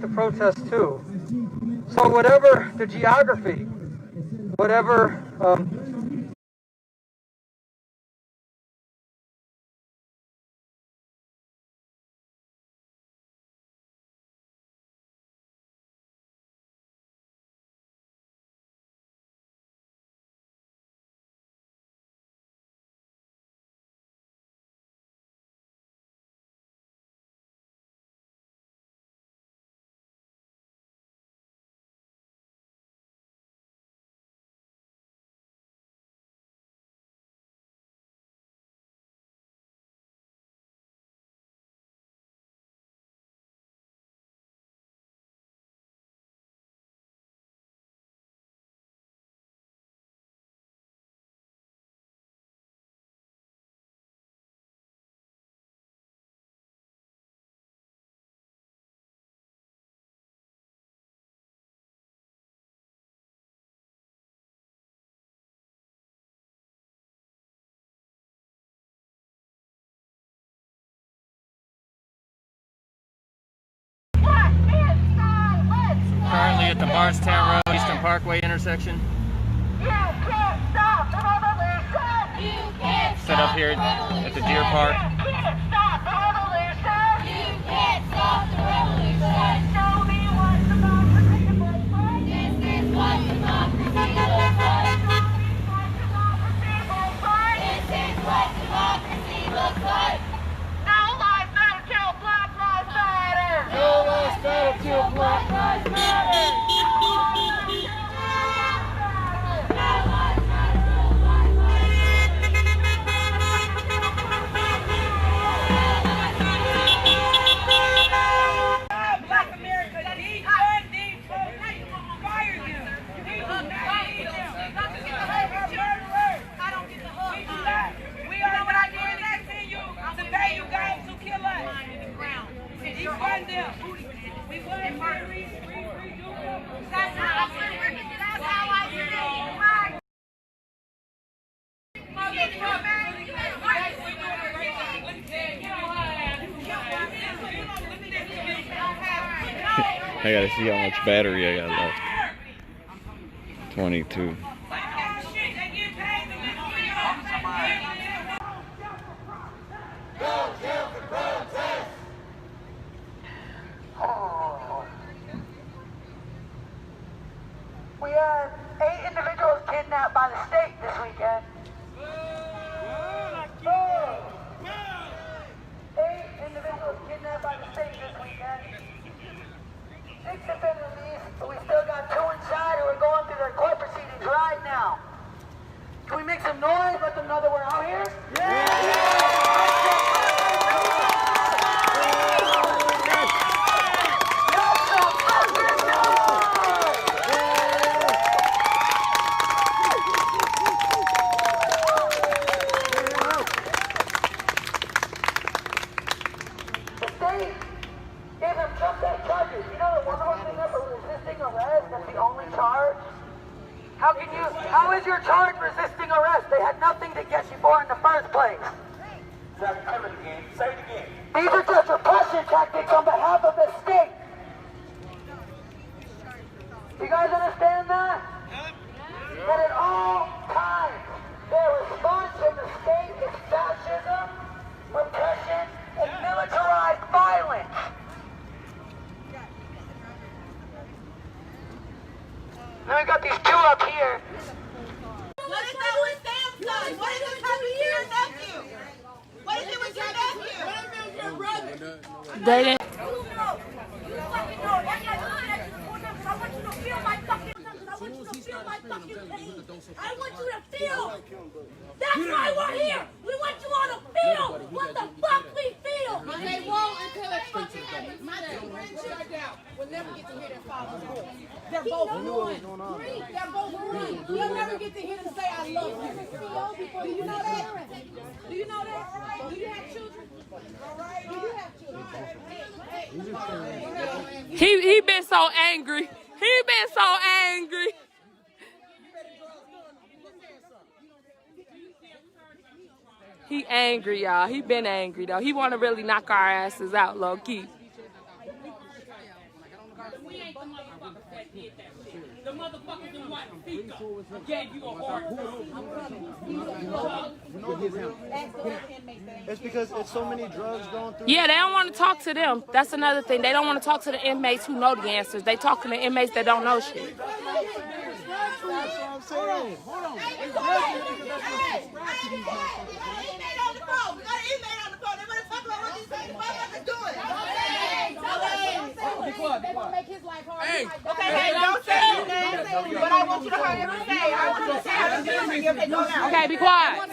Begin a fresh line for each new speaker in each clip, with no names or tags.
the protest too. So whatever the geography, whatever
Currently at the Bardstown Road, Eastern Parkway intersection. Set up here at the Deer Park. I gotta see how much battery I got left. 22.
We had 8 individuals kidnapped by the state this weekend. 8 individuals kidnapped by the state this weekend. 6 have been released, but we still got 2 inside who are going through their court proceedings right now. Can we make some noise? Let them know that we're out here? How is your charge resisting arrest? They had nothing to get you for in the first place. Say it again. These are just repression tactics on behalf of the state. You guys understand that? That at all times, their response from the state is fascism, repression, and militarized violence. Then we got these 2 up here.
What is that with Sam's son? What is it coming to your nephew? What is it with your nephew? What is it with your brother?
They didn't.
I want you to feel. That's why we're here. We want you all to feel what the fuck we feel.
But they won't until it's fucking happened. My grandchild will never get to hear their father's voice. They're both ruined. They're both ruined. You'll never get to hear them say, I love you. Do you know that? Do you know that? Do you have children? Do you have children?
He been so angry. He been so angry. He angry, y'all. He been angry, though. He want to really knock our asses out, low-key.
We ain't the motherfuckers that did that shit. The motherfuckers in White Speaker gave you a hard time.
It's because it's so many drugs going through.
Yeah, they don't want to talk to them. That's another thing. They don't want to talk to the inmates who know the answers. They talking to inmates that don't know shit.
That's what I'm saying. Hold on.
They're gonna make his life hard.
Hey.
Okay, don't say anything, but I want you to hurry up and say. I want you to say how to do it. Okay, go now.
Okay, be quiet.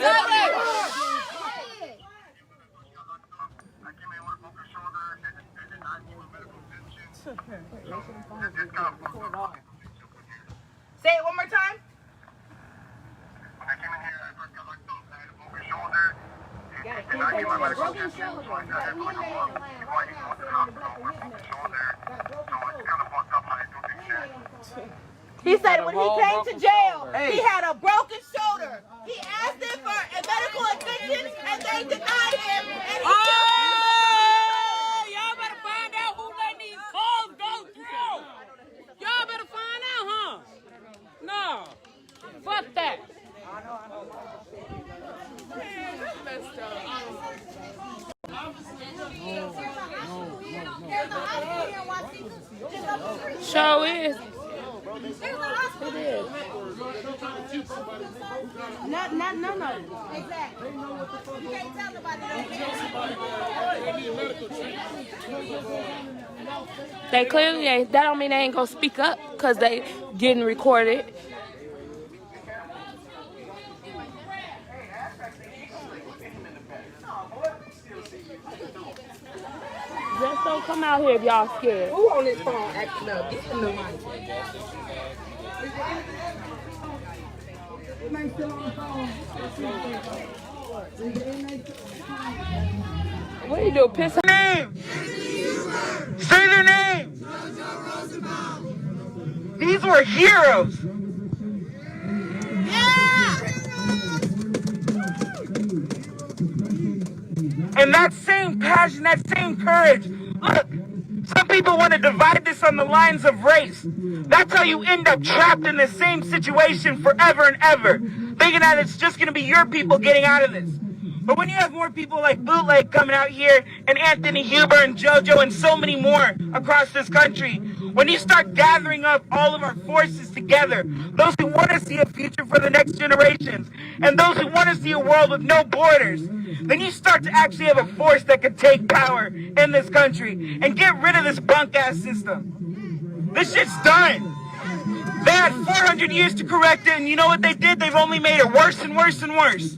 Say it one more time.
When I came in here, I first got like some broken shoulder. And I gave my medical attention, so I started going along. Before I even went to the hospital with broken shoulder. So it's kind of fucked up how they do things here.
He said when he came to jail, he had a broken shoulder. He asked them for a medical attention, and they denied him. And he
Y'all better find out who let these calls go through. Y'all better find out, huh? No. Fuck that. Show is.
No. Exactly. You can't tell nobody that.
They clearly ain't. That don't mean they ain't gonna speak up because they getting recorded. Just don't come out here if y'all scared.
Who on this phone acting up? Get in the mic.
What you do? Piss?
Name. Say their name. These were heroes. And that same passion, that same courage. Look, some people want to divide this on the lines of race. That's how you end up trapped in the same situation forever and ever, thinking that it's just going to be your people getting out of this. But when you have more people like Bootleg coming out here, and Anthony Huber and JoJo and so many more across this country, when you start gathering up all of our forces together, those who want to see a future for the next generations, and those who want to see a world with no borders, then you start to actually have a force that can take power in this country and get rid of this bunk-ass system. This shit's done. They had 400 years to correct it, and you know what they did? They've only made it worse and worse and worse.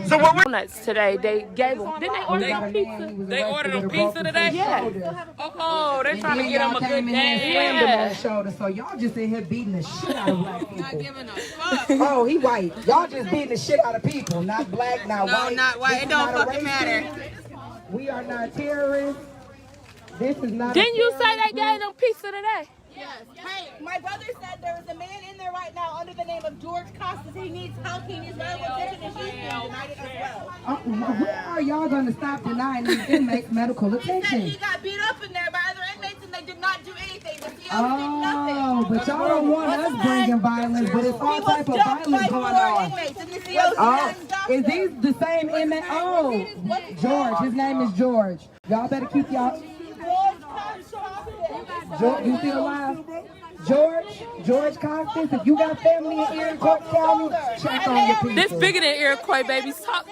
So what we're
Donuts today, they gave them. Didn't they order them pizza?
They ordered them pizza today?
Yeah.
Oh, they trying to get them a good day.
Yeah. Shoulder, so y'all just in here beating the shit out of black people.
Not giving a fuck.
Oh, he white. Y'all just beating the shit out of people. Not black, not white.
No, not white. It don't fucking matter.
We are not terrorists. This is not.
Didn't you say they gave them pizza today?
Yes. Hey, my brother said there is a man in there right now under the name of George Costas. He needs help. He needs medical attention, and he's being denied it as well.
Where are y'all going to stop denying these inmates medical
He said
attention?
he got beat up in there by other inmates, and they did not do anything. The COs
Oh,
did nothing.
but y'all don't want us bringing violence, but it's all type of violence going on.
Inmates, and the COs
Oh,
didn't stop
is
them.
these the same inmate? Oh, George. His name is George. Y'all better keep y'all. George, you still alive? George Costas, if you got family in Iroquois County, check on your people.
This bigger than Iroquois, baby. Talk.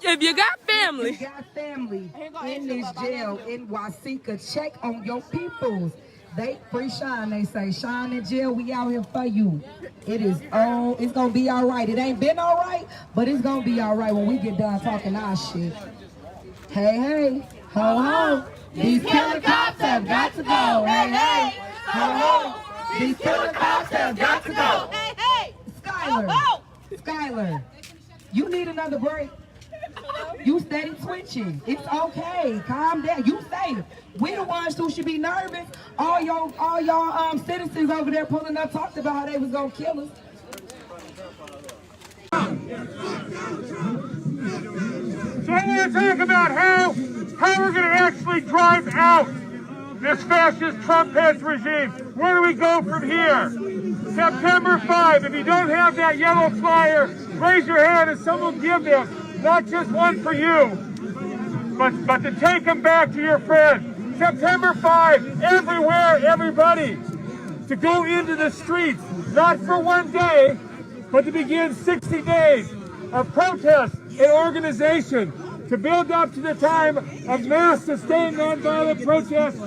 If you got family.
If you got family in this jail in Wasika, check on your peoples. They free Sean, they say. Sean in jail, we out here for you. It's gonna be all right. It ain't been all right, but it's gonna be all right when we get done talking our shit. Hey, ho, ho. These killer cops have got to go. Hey, ho, ho. These killer cops have got to go.
Hey.
Skylar, you need another break. You steady twitching. It's okay. Calm down. You safe. We the ones who should be nervous. All y'all citizens over there pulling up talked about how they was gonna kill us.
So I want to talk about how we're going to actually drive out
this fascist Trump-Pence regime. Where do we go from here? September 5, if you don't have that yellow flyer, raise your hand and someone will give this. Not just one for you, but to take them back to your friend. September 5, everywhere, everybody, to go into the streets, not for one day, but to begin 60 days of protest and organization to build up to the time of mass sustained nonviolent protests,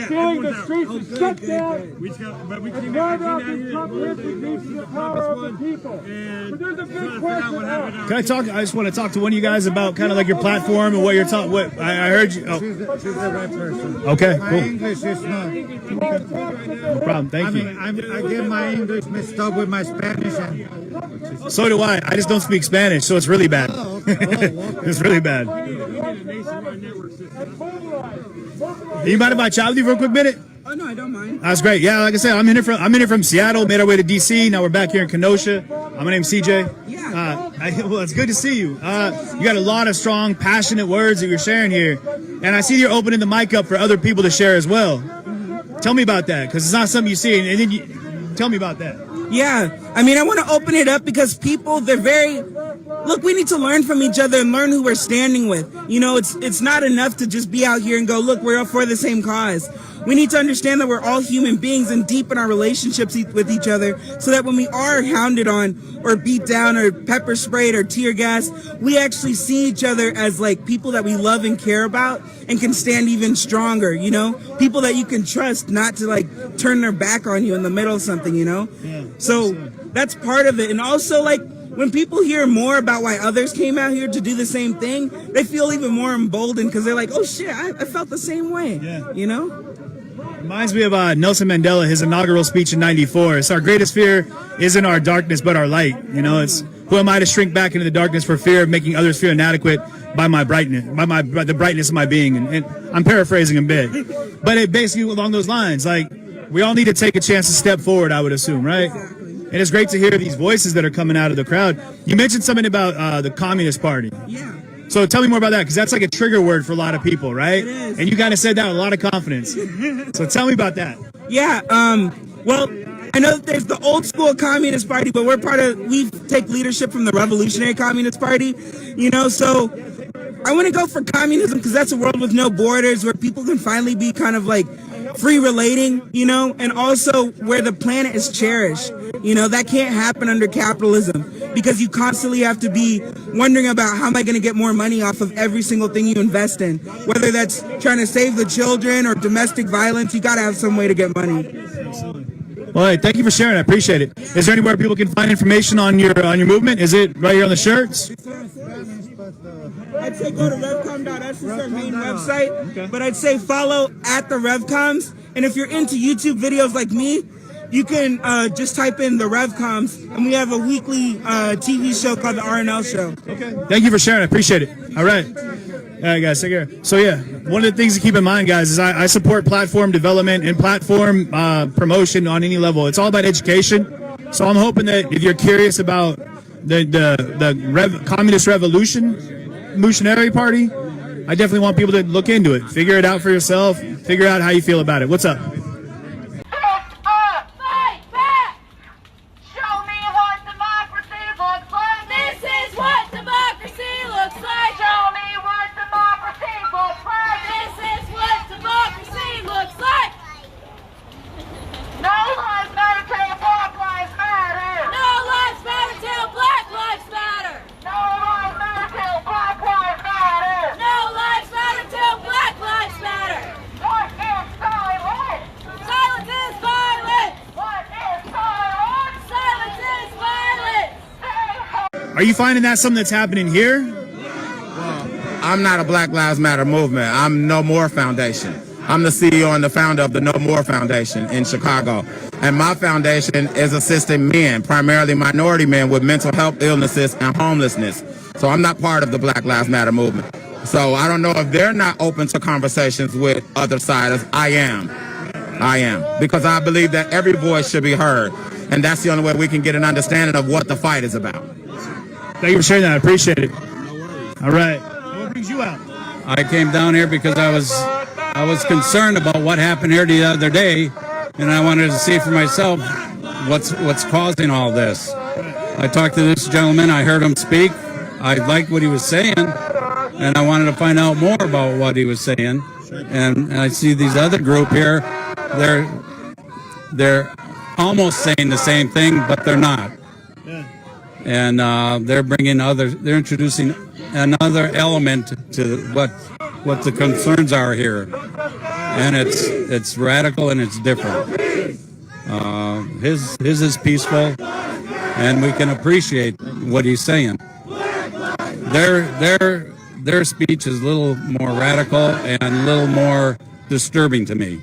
filling the streets and shut down and drive out this Trump-Pence regime to the power of the people. But there's a big question.
Can I talk? I just want to talk to one of you guys about kind of like your platform and what you're talking. What I heard you. Oh.
She's the right person.
Okay,
My
cool.
English is not.
No problem. Thank you.
I get my English mixed up with my Spanish. And
So do I. I just don't speak Spanish, so it's really bad. It's really bad. You mind if I chat with you for a quick minute?
Oh no, I don't mind.
That's great. Yeah, like I said, I'm in it from Seattle. Made our way to DC. Now we're back here in Kenosha. My name's CJ.
Yeah.
Well, it's good to see you. You got a lot of strong, passionate words that you're sharing here, and I see you're opening the mic up for other people to share as well. Tell me about that, because it's not something you see. And then tell me about that.
Yeah, I mean, I want to open it up because people, look, we need to learn from each other and learn who we're standing with. You know, it's not enough to just be out here and go, look, we're all for the same cause. We need to understand that we're all human beings and deepen our relationships with each other so that when we are hounded on or beat down or pepper sprayed or tear gas, we actually see each other as like people that we love and care about and can stand even stronger, you know? People that you can trust not to like turn their back on you in the middle of something, you know?
Yeah,
so that's part of it. And also like when people hear more about why others came out here to do the same thing, they feel even more emboldened because they're like, oh shit, I felt the same way, you know?
Reminds me of Nelson Mandela, his inaugural speech in '94. It's our greatest fear isn't our darkness, but our light. You know, it's who am I to shrink back into the darkness for fear of making others feel inadequate by my brightness, by the brightness of my being. And I'm paraphrasing a bit, but it basically along those lines. Like we all need to take a chance to step forward, I would assume, right? And it's great to hear these voices that are coming out of the crowd. You mentioned something about the Communist Party.
Yeah.
So tell me more about that, because that's like a trigger word for a lot of people, right?
It is.
And you kind of said that with a lot of confidence. So tell me about that.
Yeah, well, I know that there's the old school Communist Party, but we take leadership from the Revolutionary Communist Party, you know, so I want to go for communism because that's a world with no borders where people can finally be kind of like free relating, you know, and also where the planet is cherished. You know, that can't happen under capitalism because you constantly have to be wondering about how am I going to get more money off of every single thing you invest in, whether that's trying to save the children or domestic violence. You got to have some way to get money.
Well, hey, thank you for sharing. I appreciate it. Is there anywhere people can find information on your movement? Is it right here on the shirts?
I'd say go to revcom.us, is our main website, but I'd say follow at the Revcoms, and if you're into YouTube videos like me, you can just type in the Revcoms, and we have a weekly TV show called the RNL Show.
Okay. Thank you for sharing. I appreciate it. All right. All right, guys, take care. So, yeah, one of the things to keep in mind, guys, is I support platform development and platform promotion on any level. It's all about education. So I'm hoping that if you're curious about the Communist Revolutionary Party, I definitely want people to look into it. Figure it out for yourself. Figure out how you feel about it. What's up? Are you finding that something that's happening here?
I'm not a Black Lives Matter movement. I'm No More Foundation. I'm the CEO and the founder of the No More Foundation in Chicago. And my foundation is assisting men, primarily minority men, with mental health illnesses and homelessness. So I'm not part of the Black Lives Matter movement. So I don't know if they're not open to conversations with other siders. I am. Because I believe that every voice should be heard. And that's the only way we can get an understanding of what the fight is about.
Thank you for sharing that. I appreciate it. All right. What brings you out?
I came down here because I was I was concerned about what happened here the other day, and I wanted to see for myself what's causing all this. I talked to this gentleman. I heard him speak. I liked what he was saying, and I wanted to find out more about what he was saying. And I see these other group here. They're almost saying the same thing, but they're not. And they're they're introducing another element to what the concerns are here, and it's radical and it's different. His is peaceful, and we can appreciate what he's saying. Their speech is a little more radical and a little more disturbing to me.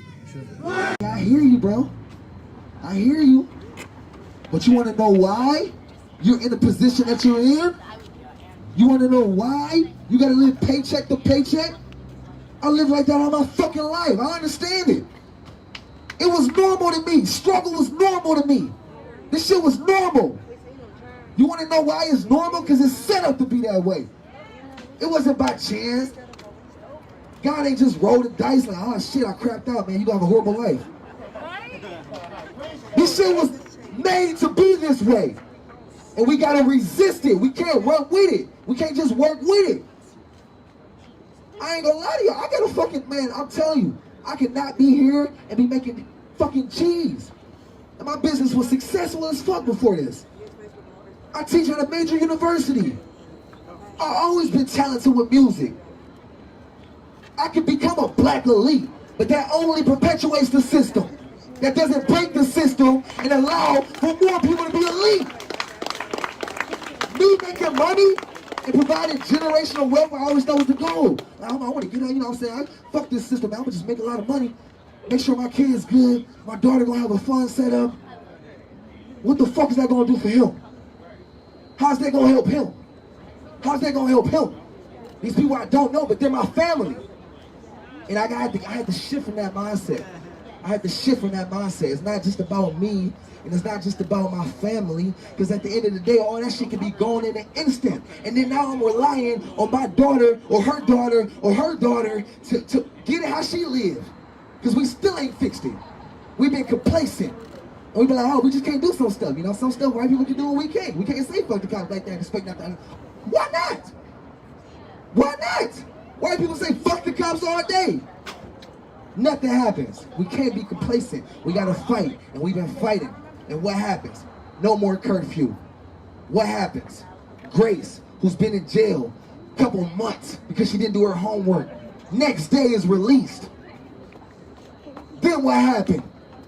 I hear you, bro. I hear you. But you want to know why you're in the position that you're in? You want to know why you got to live paycheck to paycheck? I live like that all my fucking life. I understand it. It was normal to me. Struggle was normal to me. This shit was normal. You want to know why it's normal? Because it's set up to be that way. It wasn't by chance. God ain't just rolled the dice like, oh shit, I crapped out, man. You gonna have a horrible life. This shit was made to be this way. And we gotta resist it. We can't work with it. We can't just work with it. I ain't gonna lie to you. I got a fucking, man, I'm telling you, I could not be here and be making fucking cheese. And my business was successful as fuck before this. I teach at a major university. I've always been talented with music. I could become a black elite, but that only perpetuates the system. That doesn't break the system and allow for more people to be elite. Me making money and providing generational wealth, I always thought was the goal. I want to get out, you know what I'm saying? Fuck this system, man. I'm gonna just make a lot of money, make sure my kid's good, my daughter gonna have a fun setup. What the fuck is that gonna do for him? How's that gonna help him? How's that gonna help him? These people I don't know, but they're my family. And I had to shift from that mindset. I had to shift from that mindset. It's not just about me, and it's not just about my family, because at the end of the day, all that shit can be gone in an instant. And then now I'm relying on my daughter or her daughter or her daughter to get it how she live. Because we still ain't fixed it. We've been complacent. And we be like, oh, we just can't do some stuff. You know, some stuff white people can do and we can't. We can't say fuck the cops like that and expect not to. Why not? Why not? White people say fuck the cops all day. Nothing happens. We can't be complacent. We gotta fight, and we've been fighting. And what happens? No more curfew. What happens? Grace, who's been in jail a couple months because she didn't do her homework, next day is released. Then what happened?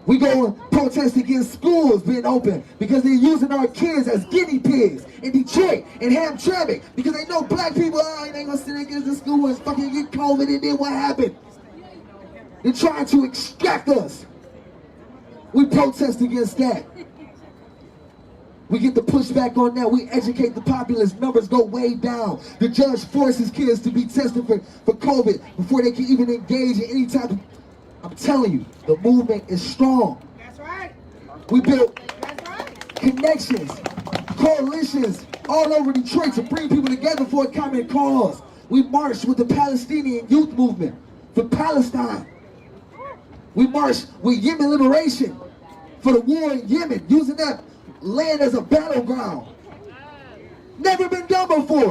We go and protest against schools being open because they're using our kids as guinea pigs in Detroit and Hamtramck because they know black people ain't gonna sit against the school and fucking get COVID. And then what happened? They're trying to extract us. We protest against that. We get the pushback on that. We educate the populace. Numbers go way down. The judge forces kids to be tested for COVID before they can even engage in any type of... I'm telling you, the movement is strong.
That's right.
We built connections, coalitions all over Detroit to bring people together for a common cause. We marched with the Palestinian youth movement for Palestine. We marched with Yemen Liberation for the war in Yemen, using that land as a battleground. Never been done before.